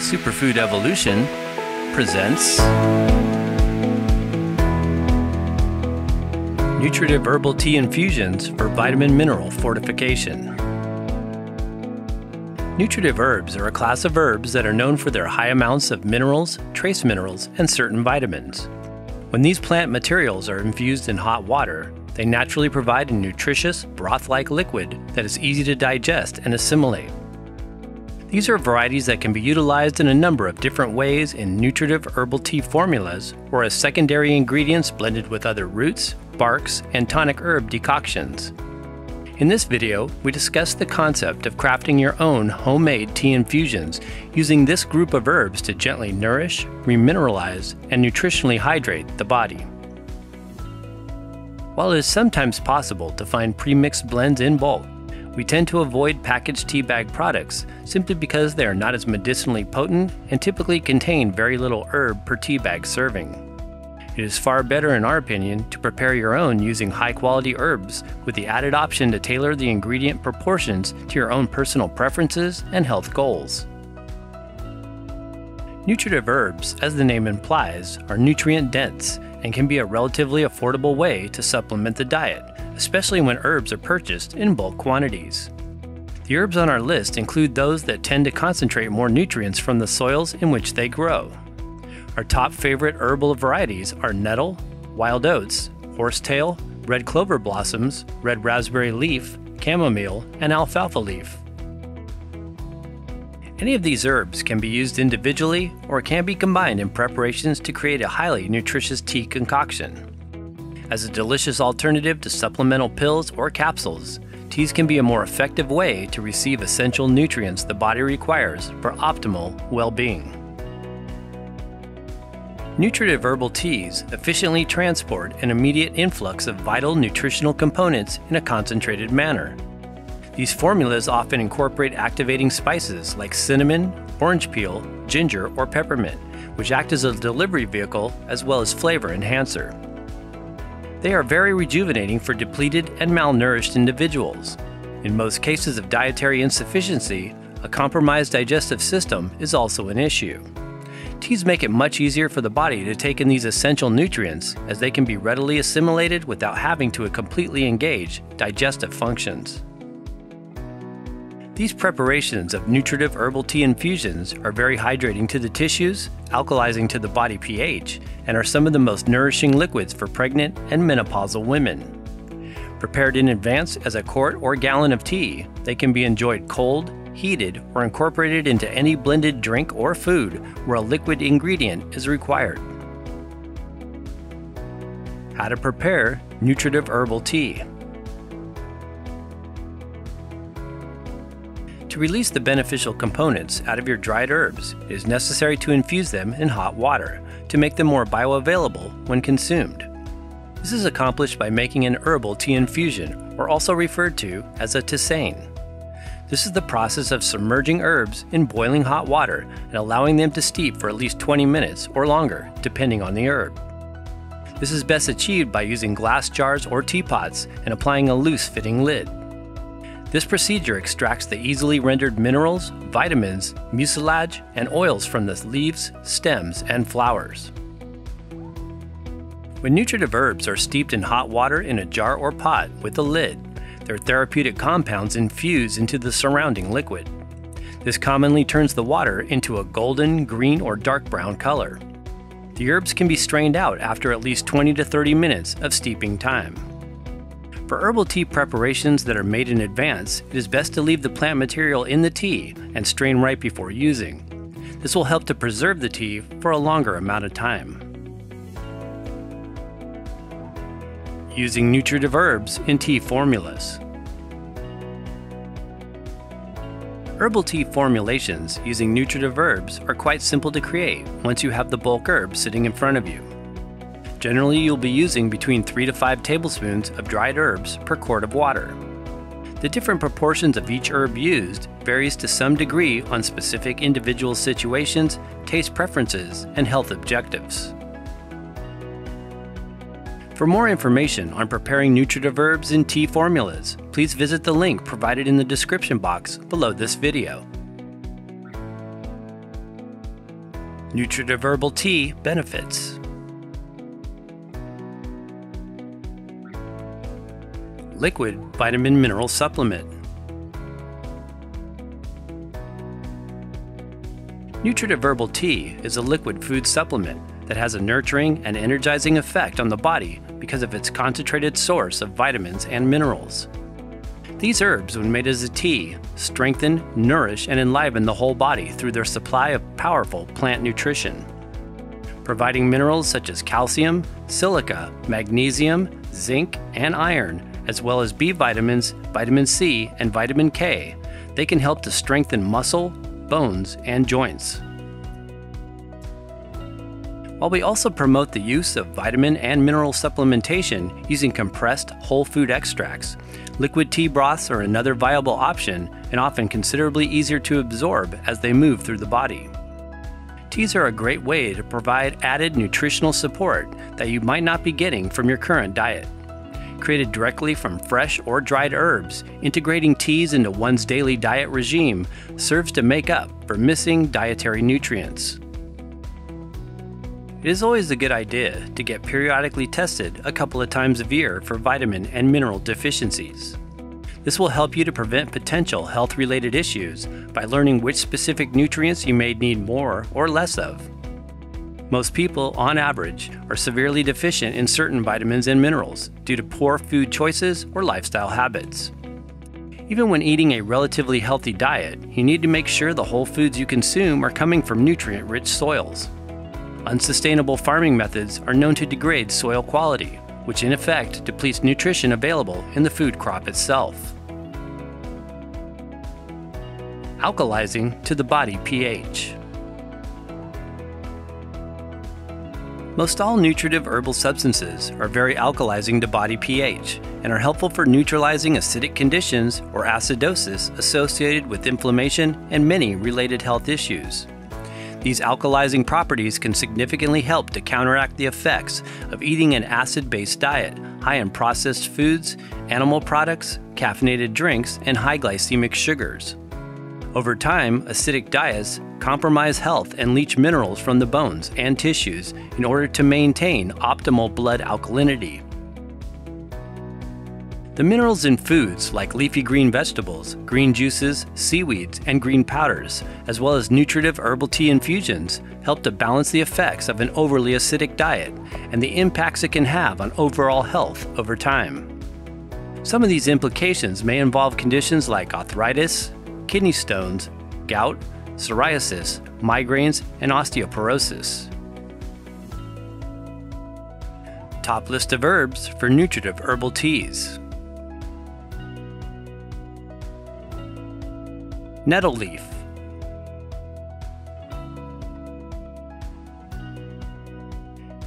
Superfood Evolution presents Nutritive Herbal Tea Infusions for Vitamin Mineral Fortification. Nutritive herbs are a class of herbs that are known for their high amounts of minerals, trace minerals, and certain vitamins. When these plant materials are infused in hot water, they naturally provide a nutritious, broth-like liquid that is easy to digest and assimilate. These are varieties that can be utilized in a number of different ways in nutritive herbal tea formulas or as secondary ingredients blended with other roots, barks, and tonic herb decoctions. In this video, we discuss the concept of crafting your own homemade tea infusions using this group of herbs to gently nourish, remineralize, and nutritionally hydrate the body. While it is sometimes possible to find pre-mixed blends in bulk, we tend to avoid packaged tea bag products simply because they are not as medicinally potent and typically contain very little herb per tea bag serving. It is far better, in our opinion, to prepare your own using high-quality herbs with the added option to tailor the ingredient proportions to your own personal preferences and health goals. Nutritive herbs, as the name implies, are nutrient-dense and can be a relatively affordable way to supplement the diet, especially when herbs are purchased in bulk quantities. The herbs on our list include those that tend to concentrate more nutrients from the soils in which they grow. Our top favorite herbal varieties are nettle, wild oats, horsetail, red clover blossoms, red raspberry leaf, chamomile, and alfalfa leaf. Any of these herbs can be used individually or can be combined in preparations to create a highly nutritious tea concoction. As a delicious alternative to supplemental pills or capsules, teas can be a more effective way to receive essential nutrients the body requires for optimal well-being. Nutritive herbal teas efficiently transport an immediate influx of vital nutritional components in a concentrated manner. These formulas often incorporate activating spices like cinnamon, orange peel, ginger, or peppermint, which act as a delivery vehicle as well as flavor enhancer. They are very rejuvenating for depleted and malnourished individuals. In most cases of dietary insufficiency, a compromised digestive system is also an issue. Teas make it much easier for the body to take in these essential nutrients as they can be readily assimilated without having to completely engage digestive functions. These preparations of nutritive herbal tea infusions are very hydrating to the tissues, alkalizing to the body pH, and are some of the most nourishing liquids for pregnant and menopausal women. Prepared in advance as a quart or gallon of tea, they can be enjoyed cold, heated, or incorporated into any blended drink or food where a liquid ingredient is required. How to prepare nutritive herbal tea. To release the beneficial components out of your dried herbs, it is necessary to infuse them in hot water to make them more bioavailable when consumed. This is accomplished by making an herbal tea infusion, or also referred to as a tisane. This is the process of submerging herbs in boiling hot water and allowing them to steep for at least 20 minutes or longer, depending on the herb. This is best achieved by using glass jars or teapots and applying a loose-fitting lid. This procedure extracts the easily rendered minerals, vitamins, mucilage, and oils from the leaves, stems, and flowers. When nutritive herbs are steeped in hot water in a jar or pot with a lid, their therapeutic compounds infuse into the surrounding liquid. This commonly turns the water into a golden, green, or dark brown color. The herbs can be strained out after at least 20 to 30 minutes of steeping time. For herbal tea preparations that are made in advance, it is best to leave the plant material in the tea and strain right before using. This will help to preserve the tea for a longer amount of time. Using nutritive herbs in tea formulas. Herbal tea formulations using nutritive herbs are quite simple to create once you have the bulk herbs sitting in front of you. Generally, you'll be using between 3 to 5 tablespoons of dried herbs per quart of water. The different proportions of each herb used varies to some degree on specific individual situations, taste preferences, and health objectives. For more information on preparing nutritive herbs in tea formulas, please visit the link provided in the description box below this video. Nutritive Herbal Tea benefits. Liquid vitamin mineral supplement. Nutritive Herbal Tea is a liquid food supplement that has a nurturing and energizing effect on the body because of its concentrated source of vitamins and minerals. These herbs, when made as a tea, strengthen, nourish, and enliven the whole body through their supply of powerful plant nutrition, providing minerals such as calcium, silica, magnesium, zinc, and iron, as well as B vitamins, vitamin C, and vitamin K. They can help to strengthen muscle, bones, and joints. While we also promote the use of vitamin and mineral supplementation using compressed whole food extracts, liquid tea broths are another viable option and often considerably easier to absorb as they move through the body. Teas are a great way to provide added nutritional support that you might not be getting from your current diet. Created directly from fresh or dried herbs, integrating teas into one's daily diet regime serves to make up for missing dietary nutrients. It is always a good idea to get periodically tested a couple of times a year for vitamin and mineral deficiencies. This will help you to prevent potential health-related issues by learning which specific nutrients you may need more or less of. Most people, on average, are severely deficient in certain vitamins and minerals due to poor food choices or lifestyle habits. Even when eating a relatively healthy diet, you need to make sure the whole foods you consume are coming from nutrient-rich soils. Unsustainable farming methods are known to degrade soil quality, which in effect depletes nutrition available in the food crop itself. Alkalizing to the body pH. Most all nutritive herbal substances are very alkalizing to body pH and are helpful for neutralizing acidic conditions or acidosis associated with inflammation and many related health issues. These alkalizing properties can significantly help to counteract the effects of eating an acid-based diet high in processed foods, animal products, caffeinated drinks, and high glycemic sugars. Over time, acidic diets compromise health and leach minerals from the bones and tissues in order to maintain optimal blood alkalinity. The minerals in foods like leafy green vegetables, green juices, seaweeds, and green powders, as well as nutritive herbal tea infusions, help to balance the effects of an overly acidic diet and the impacts it can have on overall health over time. Some of these implications may involve conditions like arthritis, kidney stones, gout, psoriasis, migraines, and osteoporosis. Top list of herbs for nutritive herbal teas. Nettle leaf.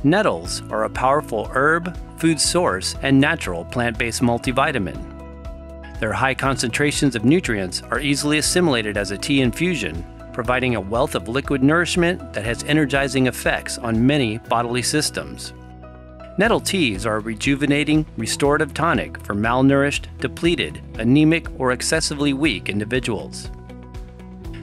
Nettles are a powerful herb, food source, and natural plant-based multivitamin. Their high concentrations of nutrients are easily assimilated as a tea infusion, providing a wealth of liquid nourishment that has energizing effects on many bodily systems. Nettle teas are a rejuvenating, restorative tonic for malnourished, depleted, anemic, or excessively weak individuals.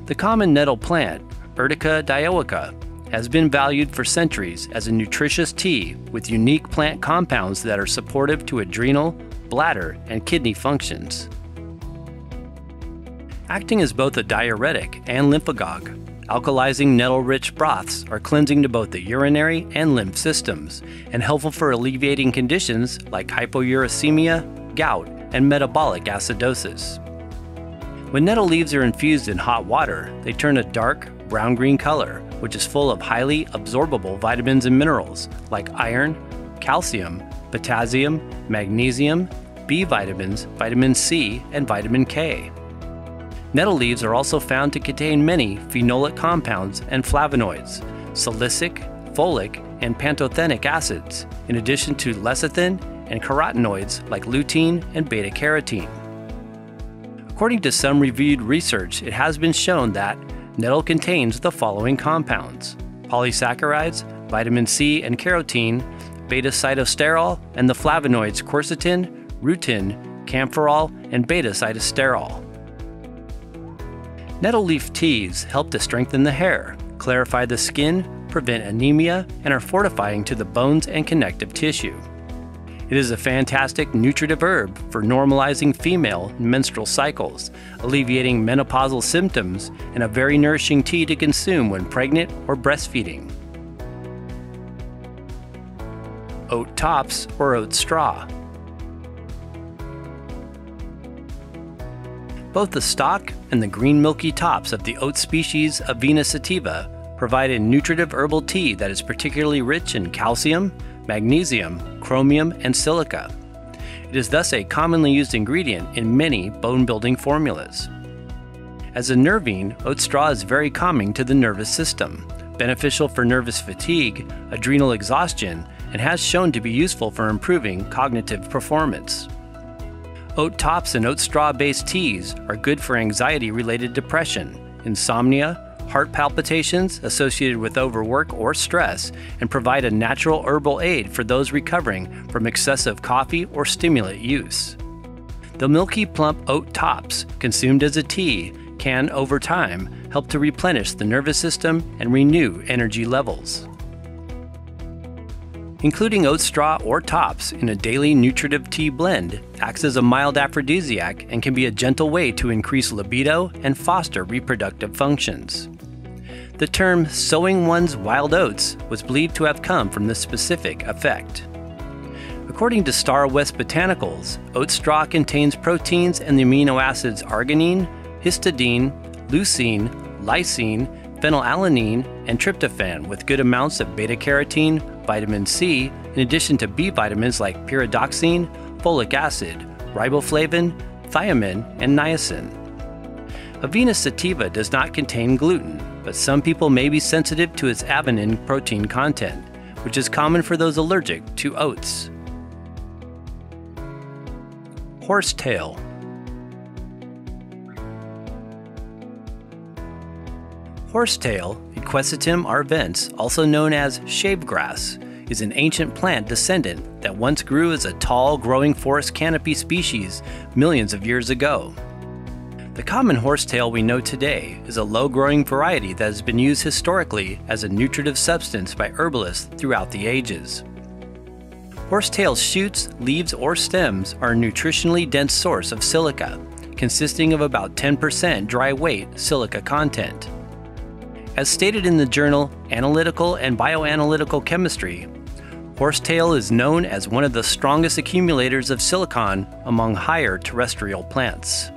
The common nettle plant, Urtica dioica, has been valued for centuries as a nutritious tea with unique plant compounds that are supportive to adrenal, bladder, and kidney functions. Acting as both a diuretic and lymphagogue, alkalizing nettle-rich broths are cleansing to both the urinary and lymph systems and helpful for alleviating conditions like hypouricemia, gout, and metabolic acidosis. When nettle leaves are infused in hot water, they turn a dark brown-green color, which is full of highly absorbable vitamins and minerals like iron, calcium, potassium, magnesium, B vitamins, vitamin C, and vitamin K. Nettle leaves are also found to contain many phenolic compounds and flavonoids, salicic, folic, and pantothenic acids, in addition to lecithin and carotenoids like lutein and beta-carotene. According to some reviewed research, it has been shown that nettle contains the following compounds: polysaccharides, vitamin C and carotene, beta-cytosterol, and the flavonoids quercetin, rutin, camphorol, and beta-cytosterol. Nettle leaf teas help to strengthen the hair, clarify the skin, prevent anemia, and are fortifying to the bones and connective tissue. It is a fantastic nutritive herb for normalizing female menstrual cycles, alleviating menopausal symptoms, and a very nourishing tea to consume when pregnant or breastfeeding. Oat tops or oat straw. Both the stalk and the green milky tops of the oat species Avena sativa provide a nutritive herbal tea that is particularly rich in calcium, magnesium, chromium, and silica. It is thus a commonly used ingredient in many bone-building formulas. As a nervine, oat straw is very calming to the nervous system, beneficial for nervous fatigue, adrenal exhaustion, and has shown to be useful for improving cognitive performance. Oat tops and oat straw-based teas are good for anxiety-related depression, insomnia, heart palpitations associated with overwork or stress, and provide a natural herbal aid for those recovering from excessive coffee or stimulant use. The milky plump oat tops, consumed as a tea, can, over time, help to replenish the nervous system and renew energy levels. Including oat straw or tops in a daily nutritive tea blend acts as a mild aphrodisiac and can be a gentle way to increase libido and foster reproductive functions. The term sowing one's wild oats was believed to have come from this specific effect. According to Star West Botanicals, oat straw contains proteins and the amino acids arginine, histidine, leucine, lysine, phenylalanine, and tryptophan with good amounts of beta-carotene, vitamin C, in addition to B vitamins like pyridoxine, folic acid, riboflavin, thiamine, and niacin. Avena sativa does not contain gluten, but some people may be sensitive to its avenin protein content, which is common for those allergic to oats. Horsetail. Horsetail, Equisetum arvens, also known as shavegrass, is an ancient plant descendant that once grew as a tall, growing forest canopy species millions of years ago. The common horsetail we know today is a low-growing variety that has been used historically as a nutritive substance by herbalists throughout the ages. Horsetail's shoots, leaves, or stems are a nutritionally dense source of silica, consisting of about 10% dry weight silica content. As stated in the journal Analytical and Bioanalytical Chemistry, horsetail is known as one of the strongest accumulators of silicon among higher terrestrial plants.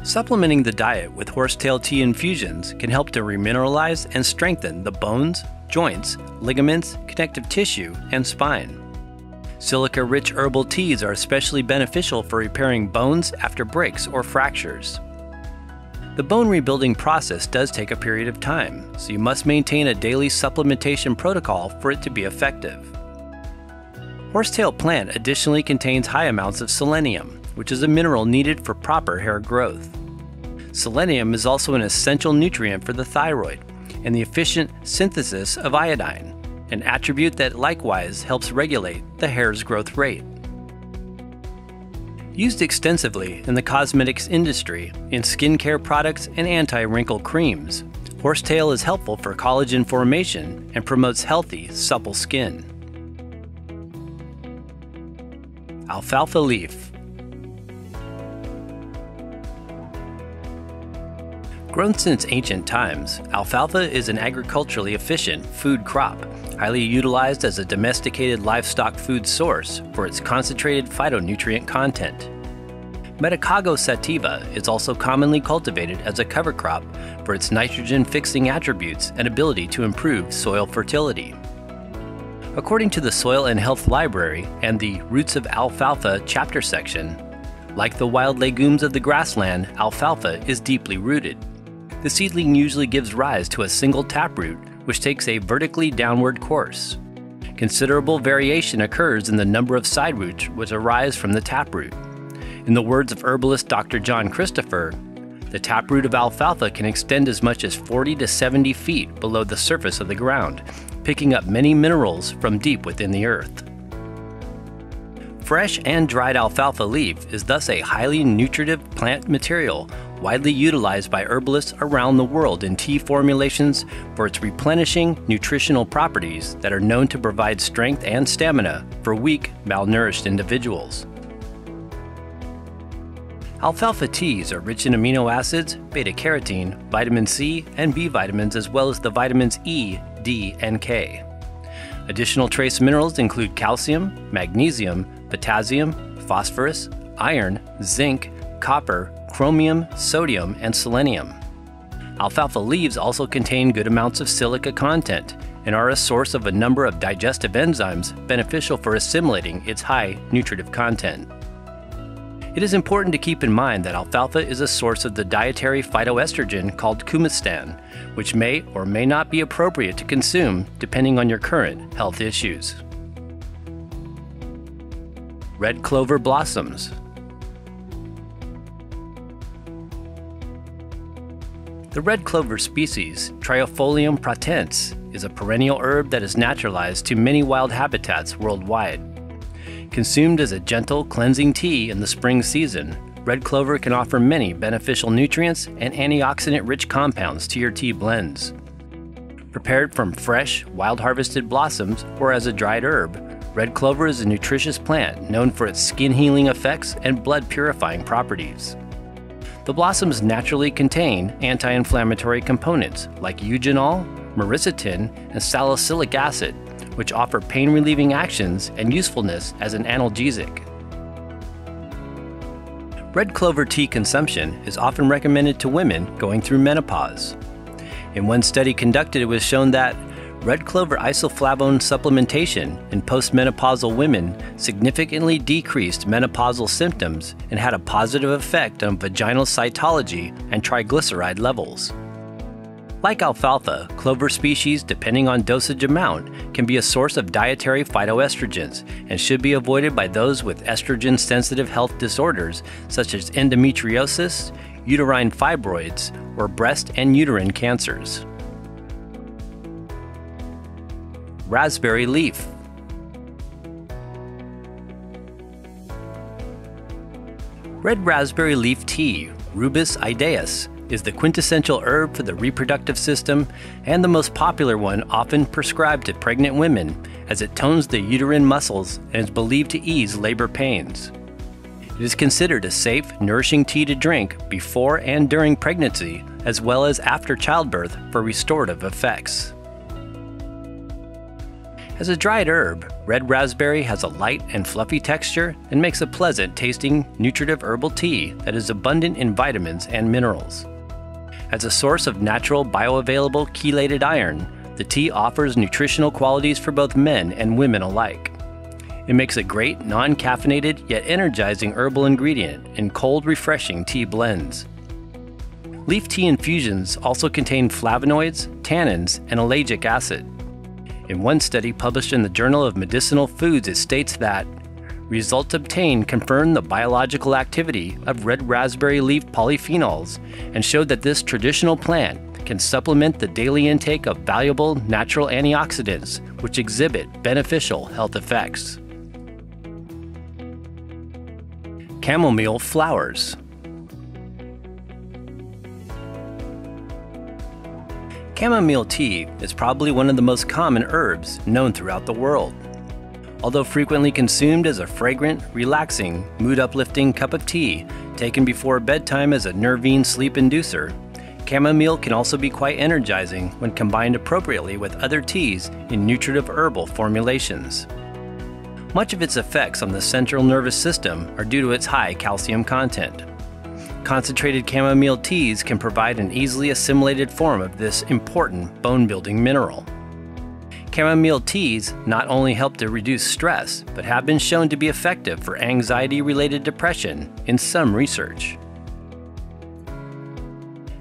Supplementing the diet with horsetail tea infusions can help to remineralize and strengthen the bones, joints, ligaments, connective tissue, and spine. Silica-rich herbal teas are especially beneficial for repairing bones after breaks or fractures. The bone rebuilding process does take a period of time, so you must maintain a daily supplementation protocol for it to be effective. Horsetail plant additionally contains high amounts of selenium, which is a mineral needed for proper hair growth. Selenium is also an essential nutrient for the thyroid and the efficient synthesis of iodine, an attribute that likewise helps regulate the hair's growth rate. Used extensively in the cosmetics industry, in skincare products and anti-wrinkle creams, horsetail is helpful for collagen formation and promotes healthy, supple skin. Alfalfa leaf. Grown since ancient times, alfalfa is an agriculturally efficient food crop, highly utilized as a domesticated livestock food source for its concentrated phytonutrient content. Medicago sativa is also commonly cultivated as a cover crop for its nitrogen-fixing attributes and ability to improve soil fertility. According to the Soil and Health Library and the Roots of Alfalfa chapter section, like the wild legumes of the grassland, alfalfa is deeply rooted. The seedling usually gives rise to a single taproot, which takes a vertically downward course. Considerable variation occurs in the number of side roots which arise from the taproot. In the words of herbalist Dr. John Christopher, the taproot of alfalfa can extend as much as 40 to 70 feet below the surface of the ground, picking up many minerals from deep within the earth. Fresh and dried alfalfa leaf is thus a highly nutritive plant material widely utilized by herbalists around the world in tea formulations for its replenishing nutritional properties that are known to provide strength and stamina for weak, malnourished individuals. Alfalfa teas are rich in amino acids, beta-carotene, vitamin C, and B vitamins, as well as the vitamins E, D, and K. Additional trace minerals include calcium, magnesium, potassium, phosphorus, iron, zinc, copper, chromium, sodium, and selenium. Alfalfa leaves also contain good amounts of silica content and are a source of a number of digestive enzymes beneficial for assimilating its high nutritive content. It is important to keep in mind that alfalfa is a source of the dietary phytoestrogen called coumastan, which may or may not be appropriate to consume depending on your current health issues. Red clover blossoms. The red clover species, Triofolium pratense, is a perennial herb that is naturalized to many wild habitats worldwide. Consumed as a gentle, cleansing tea in the spring season, red clover can offer many beneficial nutrients and antioxidant-rich compounds to your tea blends. Prepared from fresh, wild-harvested blossoms or as a dried herb, red clover is a nutritious plant known for its skin-healing effects and blood-purifying properties. The blossoms naturally contain anti-inflammatory components like eugenol, myricetin, and salicylic acid, which offer pain-relieving actions and usefulness as an analgesic. Red clover tea consumption is often recommended to women going through menopause. In one study conducted, it was shown that red clover isoflavone supplementation in postmenopausal women significantly decreased menopausal symptoms and had a positive effect on vaginal cytology and triglyceride levels. Like alfalfa, clover species, depending on dosage amount, can be a source of dietary phytoestrogens and should be avoided by those with estrogen-sensitive health disorders such as endometriosis, uterine fibroids, or breast and uterine cancers. Raspberry leaf. Red raspberry leaf tea, Rubus idaeus, is the quintessential herb for the reproductive system and the most popular one often prescribed to pregnant women as it tones the uterine muscles and is believed to ease labor pains. It is considered a safe, nourishing tea to drink before and during pregnancy as well as after childbirth for restorative effects. As a dried herb, red raspberry has a light and fluffy texture and makes a pleasant tasting nutritive herbal tea that is abundant in vitamins and minerals. As a source of natural bioavailable chelated iron, the tea offers nutritional qualities for both men and women alike. It makes a great non-caffeinated yet energizing herbal ingredient in cold, refreshing tea blends. Leaf tea infusions also contain flavonoids, tannins, and ellagic acid. In one study published in the Journal of Medicinal Foods, it states that results obtained confirmed the biological activity of red raspberry leaf polyphenols and showed that this traditional plant can supplement the daily intake of valuable natural antioxidants which exhibit beneficial health effects. Chamomile flowers. Chamomile tea is probably one of the most common herbs known throughout the world. Although frequently consumed as a fragrant, relaxing, mood-uplifting cup of tea taken before bedtime as a nervine sleep inducer, chamomile can also be quite energizing when combined appropriately with other teas in nutritive herbal formulations. Much of its effects on the central nervous system are due to its high calcium content. Concentrated chamomile teas can provide an easily assimilated form of this important bone-building mineral. Chamomile teas not only help to reduce stress, but have been shown to be effective for anxiety-related depression in some research.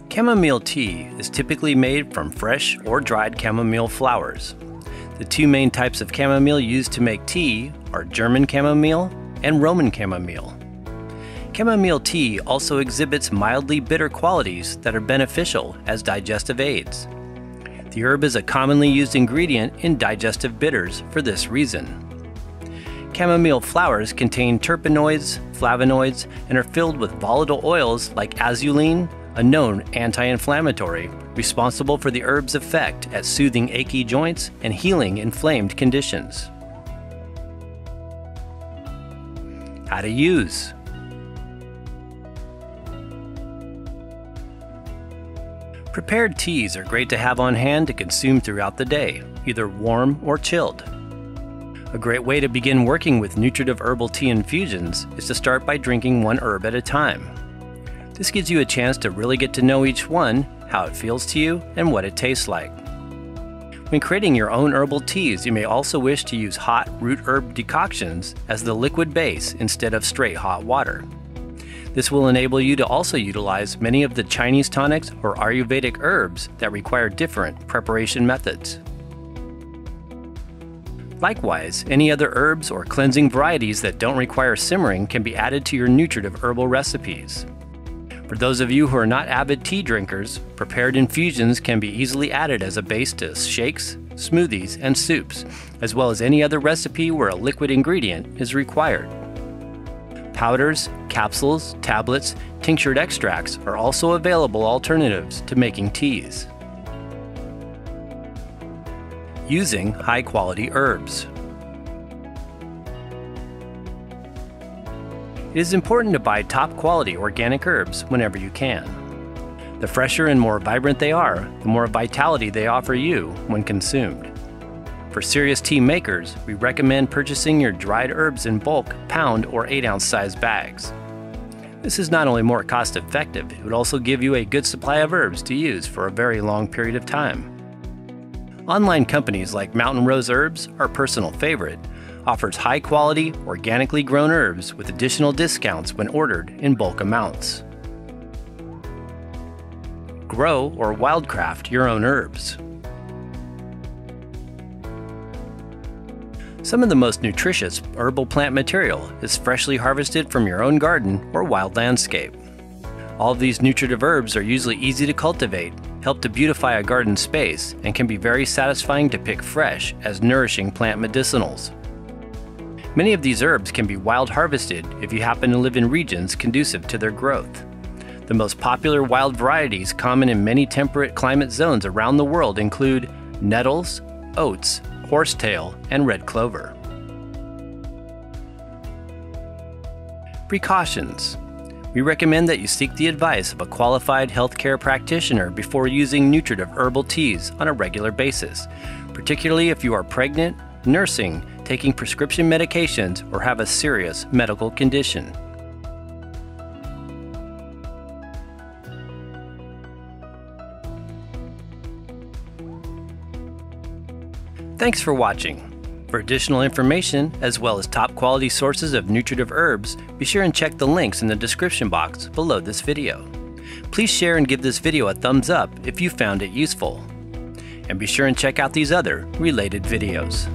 Chamomile tea is typically made from fresh or dried chamomile flowers. The two main types of chamomile used to make tea are German chamomile and Roman chamomile. Chamomile tea also exhibits mildly bitter qualities that are beneficial as digestive aids. The herb is a commonly used ingredient in digestive bitters for this reason. Chamomile flowers contain terpenoids, flavonoids, and are filled with volatile oils like azulene, a known anti-inflammatory, responsible for the herb's effect at soothing achy joints and healing inflamed conditions. How to use. Prepared teas are great to have on hand to consume throughout the day, either warm or chilled. A great way to begin working with Nutritive Herbal tea infusions is to start by drinking one herb at a time. This gives you a chance to really get to know each one, how it feels to you, and what it tastes like. When creating your own herbal teas, you may also wish to use hot root herb decoctions as the liquid base instead of straight hot water. This will enable you to also utilize many of the Chinese tonics or Ayurvedic herbs that require different preparation methods. Likewise, any other herbs or cleansing varieties that don't require simmering can be added to your nutritive herbal recipes. For those of you who are not avid tea drinkers, prepared infusions can be easily added as a base to shakes, smoothies, and soups, as well as any other recipe where a liquid ingredient is required. Powders, capsules, tablets, tinctured extracts are also available alternatives to making teas. Using high-quality herbs. It is important to buy top-quality organic herbs whenever you can. The fresher and more vibrant they are, the more vitality they offer you when consumed. For serious tea makers, we recommend purchasing your dried herbs in bulk, pound or 8-ounce size bags. This is not only more cost-effective, it would also give you a good supply of herbs to use for a very long period of time. Online companies like Mountain Rose Herbs, our personal favorite, offers high-quality, organically grown herbs with additional discounts when ordered in bulk amounts. Grow or wildcraft your own herbs. Some of the most nutritious herbal plant material is freshly harvested from your own garden or wild landscape. All of these nutritive herbs are usually easy to cultivate, help to beautify a garden space, and can be very satisfying to pick fresh as nourishing plant medicinals. Many of these herbs can be wild harvested if you happen to live in regions conducive to their growth. The most popular wild varieties common in many temperate climate zones around the world include nettles, oats, horsetail, and red clover. Precautions. We recommend that you seek the advice of a qualified healthcare practitioner before using nutritive herbal teas on a regular basis, particularly if you are pregnant, nursing, taking prescription medications, or have a serious medical condition. Thanks for watching. For additional information, as well as top quality sources of nutritive herbs, be sure and check the links in the description box below this video. Please share and give this video a thumbs up if you found it useful. And be sure and check out these other related videos.